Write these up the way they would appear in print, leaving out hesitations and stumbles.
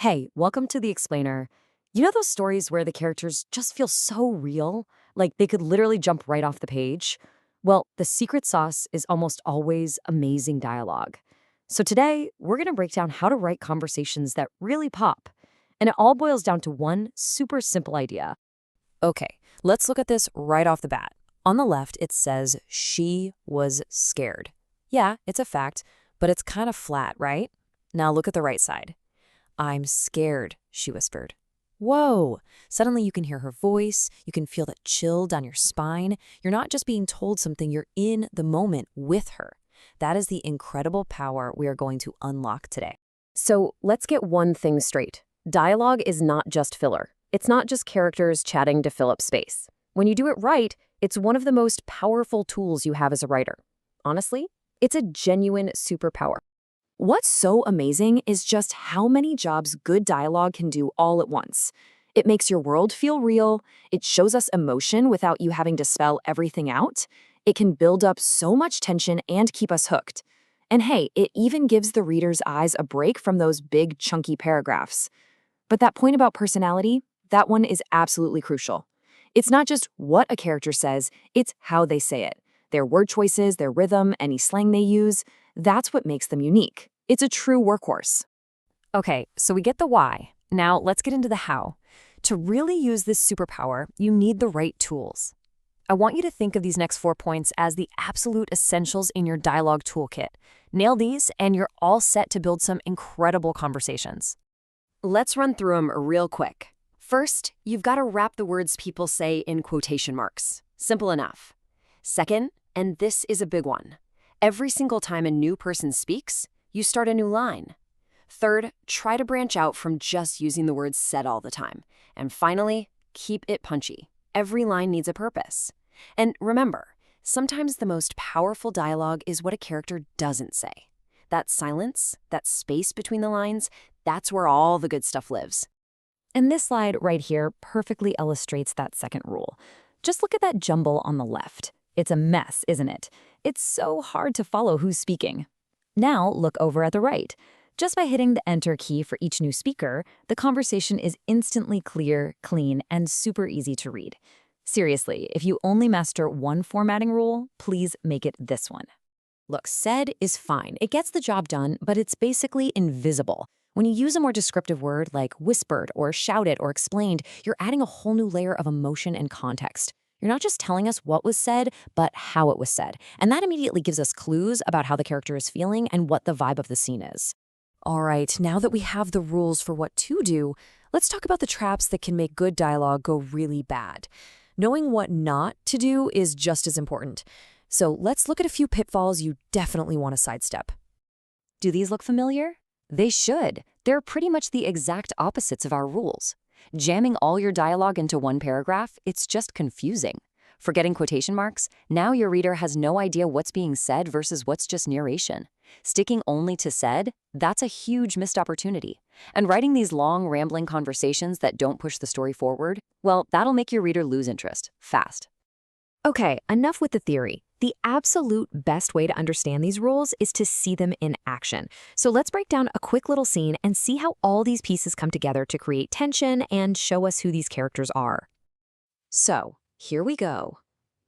Hey, welcome to The Explainer. You know those stories where the characters just feel so real? Like they could literally jump right off the page? Well, the secret sauce is almost always amazing dialogue. So today, we're going to break down how to write conversations that really pop. And it all boils down to one super simple idea. Okay, let's look at this right off the bat. On the left, it says she was scared. Yeah, it's a fact, but it's kind of flat, right? Now look at the right side. I'm scared, she whispered. Whoa! Suddenly you can hear her voice, you can feel that chill down your spine. You're not just being told something, you're in the moment with her. That is the incredible power we are going to unlock today. So let's get one thing straight. Dialogue is not just filler. It's not just characters chatting to fill up space. When you do it right, it's one of the most powerful tools you have as a writer. Honestly, it's a genuine superpower. What's so amazing is just how many jobs good dialogue can do all at once. It makes your world feel real, it shows us emotion without you having to spell everything out, it can build up so much tension and keep us hooked. And hey, it even gives the reader's eyes a break from those big, chunky paragraphs. But that point about personality, that one is absolutely crucial. It's not just what a character says, it's how they say it. Their word choices, their rhythm, any slang they use, that's what makes them unique. It's a true workhorse. Okay, so we get the why. Now let's get into the how. To really use this superpower, you need the right tools. I want you to think of these next 4 points as the absolute essentials in your dialogue toolkit. Nail these, and you're all set to build some incredible conversations. Let's run through them real quick. First, you've got to wrap the words people say in quotation marks. Simple enough. Second, and this is a big one, every single time a new person speaks, you start a new line. Third, try to branch out from just using the words said all the time. And finally, keep it punchy. Every line needs a purpose. And remember, sometimes the most powerful dialogue is what a character doesn't say. That silence, that space between the lines, that's where all the good stuff lives. And this slide right here perfectly illustrates that second rule. Just look at that jumble on the left. It's a mess, isn't it? It's so hard to follow who's speaking. Now look over at the right. Just by hitting the Enter key for each new speaker, the conversation is instantly clear, clean, and super easy to read. Seriously, if you only master one formatting rule, please make it this one. Look, said is fine. It gets the job done, but it's basically invisible. When you use a more descriptive word like whispered or shouted or explained, you're adding a whole new layer of emotion and context. You're not just telling us what was said, but how it was said. And that immediately gives us clues about how the character is feeling and what the vibe of the scene is. All right, now that we have the rules for what to do, let's talk about the traps that can make good dialogue go really bad. Knowing what not to do is just as important. So let's look at a few pitfalls you definitely want to sidestep. Do these look familiar? They should. They're pretty much the exact opposites of our rules. Jamming all your dialogue into one paragraph, it's just confusing. Forgetting quotation marks, now your reader has no idea what's being said versus what's just narration. Sticking only to said, that's a huge missed opportunity. And writing these long, rambling conversations that don't push the story forward, well, that'll make your reader lose interest, fast. Okay, enough with the theory. The absolute best way to understand these rules is to see them in action. So let's break down a quick little scene and see how all these pieces come together to create tension and show us who these characters are. So, here we go.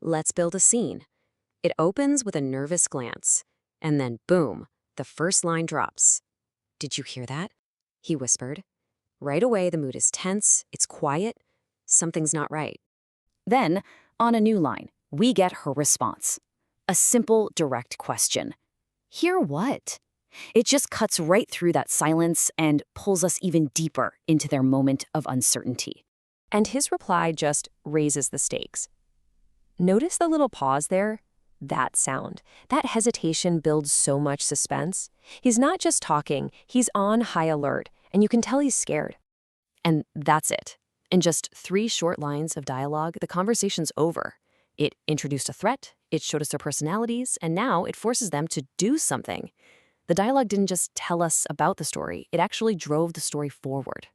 Let's build a scene. It opens with a nervous glance, and then boom, the first line drops. Did you hear that? He whispered. Right away, the mood is tense, it's quiet, something's not right. Then, on a new line, we get her response. A simple, direct question. Hear what? It just cuts right through that silence and pulls us even deeper into their moment of uncertainty. And his reply just raises the stakes. Notice the little pause there? That sound, that hesitation builds so much suspense. He's not just talking, he's on high alert, and you can tell he's scared. And that's it. In just 3 short lines of dialogue, the conversation's over. It introduced a threat, it showed us their personalities, and now it forces them to do something. The dialogue didn't just tell us about the story, it actually drove the story forward.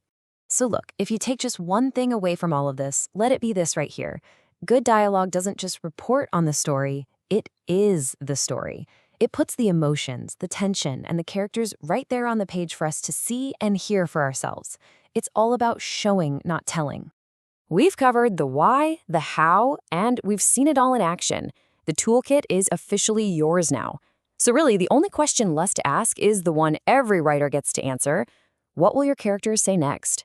So look, if you take just one thing away from all of this, let it be this right here. Good dialogue doesn't just report on the story, it is the story. It puts the emotions, the tension, and the characters right there on the page for us to see and hear for ourselves. It's all about showing, not telling. We've covered the why, the how, and we've seen it all in action. The toolkit is officially yours now. So really, the only question left to ask is the one every writer gets to answer. What will your characters say next?